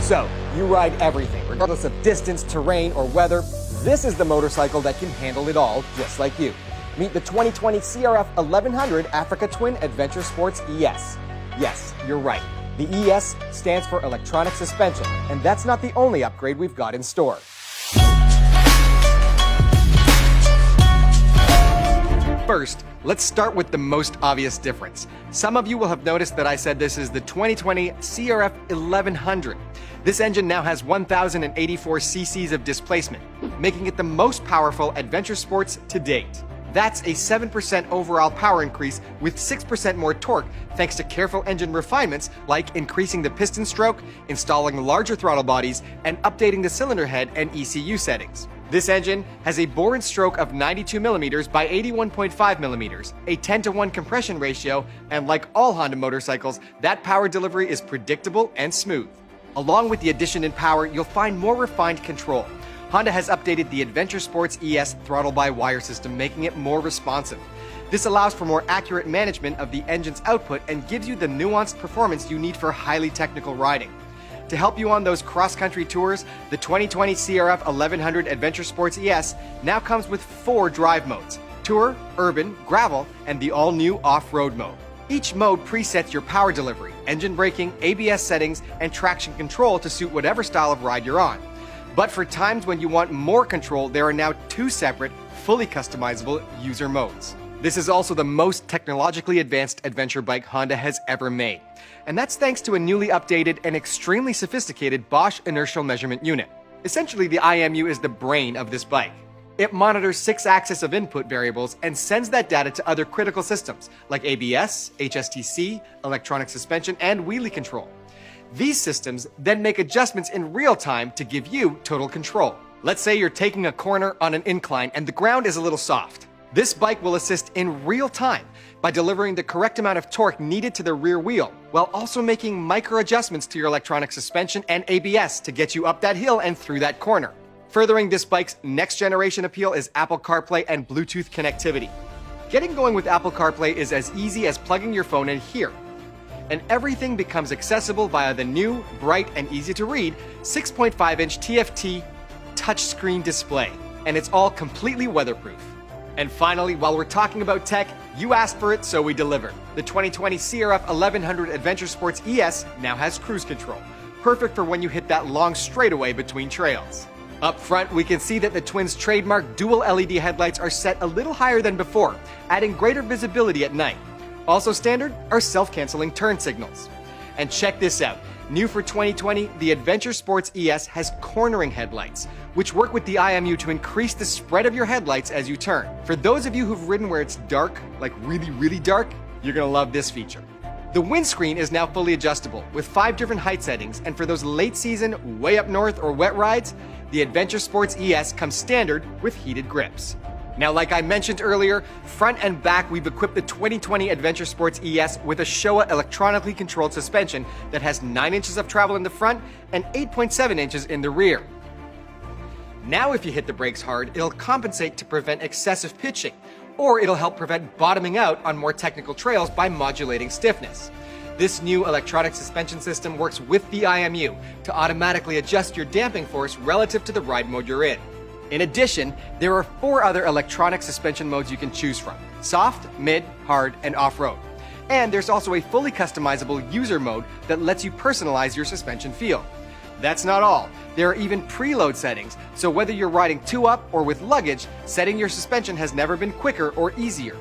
So, you ride everything, regardless of distance, terrain, or weather. This is the motorcycle that can handle it all, just like you. Meet the 2020 CRF 1100 Africa Twin Adventure Sports ES. Yes, you're right. The ES stands for electronic suspension, and that's not the only upgrade we've got in store. First, let's start with the most obvious difference. Some of you will have noticed that I said this is the 2020 CRF 1100. This engine now has 1,084 cc's of displacement, making it the most powerful adventure sports to date. That's a 7% overall power increase with 6% more torque thanks to careful engine refinements like increasing the piston stroke, installing larger throttle bodies, and updating the cylinder head and ECU settings. This engine has a bore and stroke of 92mm by 81.5mm, a 10-to-1 compression ratio, and like all Honda motorcycles, that power delivery is predictable and smooth. Along with the addition in power, you'll find more refined control. Honda has updated the Aventure Sport's ES throttle-by-wire system, making it more responsive. This allows for more accurate management of the engine's output and gives you the nuanced performance you need for highly technical riding. To help you on those cross-country tours, the 2020 CRF 1100 Adventure Sports ES now comes with 4 drive modes: Tour, Urban, Gravel, and the all-new Off-Road mode. Each mode presets your power delivery, engine braking, ABS settings, and traction control to suit whatever style of ride you're on. But for times when you want more control, there are now 2 separate, fully customizable user modes. This is also the most technologically advanced adventure bike Honda has ever made. And that's thanks to a newly updated and extremely sophisticated Bosch inertial measurement unit. Essentially, the IMU is the brain of this bike. It monitors 6 axes of input variables and sends that data to other critical systems like ABS, HSTC, electronic suspension, and wheelie control. These systems then make adjustments in real time to give you total control. Let's say you're taking a corner on an incline and the ground is a little soft. This bike will assist in real time by delivering the correct amount of torque needed to the rear wheel, while also making micro adjustments to your electronic suspension and ABS to get you up that hill and through that corner. Furthering this bike's next generation appeal is Apple CarPlay and Bluetooth connectivity. Getting going with Apple CarPlay is as easy as plugging your phone in here. And everything becomes accessible via the new, bright, and easy-to-read 6.5-inch TFT touchscreen display. And it's all completely weatherproof. And finally, while we're talking about tech, you asked for it, so we deliver. The 2020 CRF 1100 Adventure Sports ES now has cruise control, perfect for when you hit that long straightaway between trails. Up front, we can see that the Twin's trademark dual LED headlights are set a little higher than before, adding greater visibility at night. Also standard are self-canceling turn signals. And check this out. New for 2020, the Adventure Sports ES has cornering headlights, which work with the IMU to increase the spread of your headlights as you turn. For those of you who've ridden where it's dark, like really, really dark, you're gonna love this feature. The windscreen is now fully adjustable with 5 different height settings, and for those late season, way up north or wet rides, the Adventure Sports ES comes standard with heated grips. Now, like I mentioned earlier, front and back we've equipped the 2020 Adventure Sports ES with a Showa electronically controlled suspension that has 9 inches of travel in the front and 8.7 inches in the rear. Now if you hit the brakes hard, it'll compensate to prevent excessive pitching, or it'll help prevent bottoming out on more technical trails by modulating stiffness. This new electronic suspension system works with the IMU to automatically adjust your damping force relative to the ride mode you're in. In addition, there are 4 other electronic suspension modes you can choose from: soft, mid, hard, and off-road. And there's also a fully customizable user mode that lets you personalize your suspension feel. That's not all. There are even preload settings, so whether you're riding 2-up or with luggage, setting your suspension has never been quicker or easier.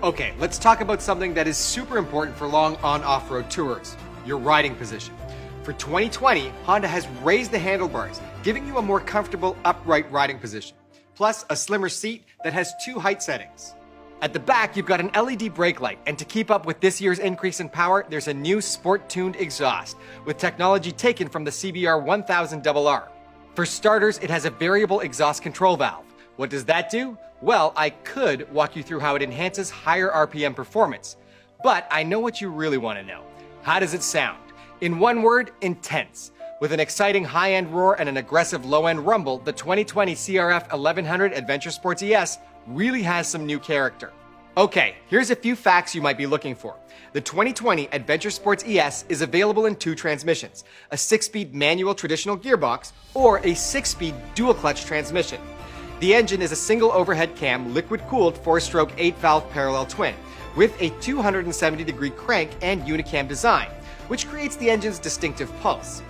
Okay, let's talk about something that is super important for long on-off-road tours: your riding position. For 2020, Honda has raised the handlebars, giving you a more comfortable upright riding position, plus a slimmer seat that has 2 height settings. At the back, you've got an LED brake light, and to keep up with this year's increase in power, there's a new sport-tuned exhaust, with technology taken from the CBR 1000RR. For starters, it has a variable exhaust control valve. What does that do? Well, I could walk you through how it enhances higher RPM performance, but I know what you really want to know. How does it sound? In one word, intense. With an exciting high-end roar and an aggressive low-end rumble, the 2020 CRF 1100 Adventure Sports ES really has some new character. Okay, here's a few facts you might be looking for. The 2020 Adventure Sports ES is available in 2 transmissions, a 6-speed manual traditional gearbox or a 6-speed dual-clutch transmission. The engine is a single overhead cam liquid-cooled 4-stroke 8-valve parallel twin with a 270-degree crank and unicam design, which creates the engine's distinctive pulse.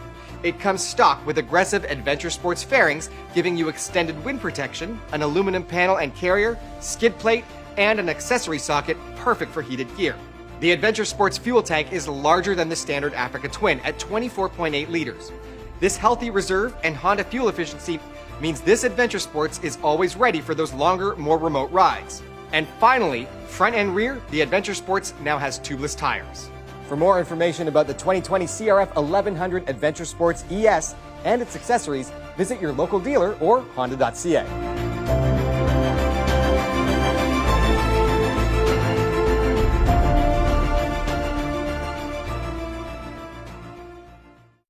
It comes stock with aggressive Adventure Sports fairings, giving you extended wind protection, an aluminum panel and carrier, skid plate, and an accessory socket perfect for heated gear. The Adventure Sports fuel tank is larger than the standard Africa Twin at 24.8 liters. This healthy reserve and Honda fuel efficiency means this Adventure Sports is always ready for those longer, more remote rides. And finally, front and rear, the Adventure Sports now has tubeless tires. For more information about the 2020 CRF 1100 Adventure Sports ES and its accessories, visit your local dealer or honda.ca.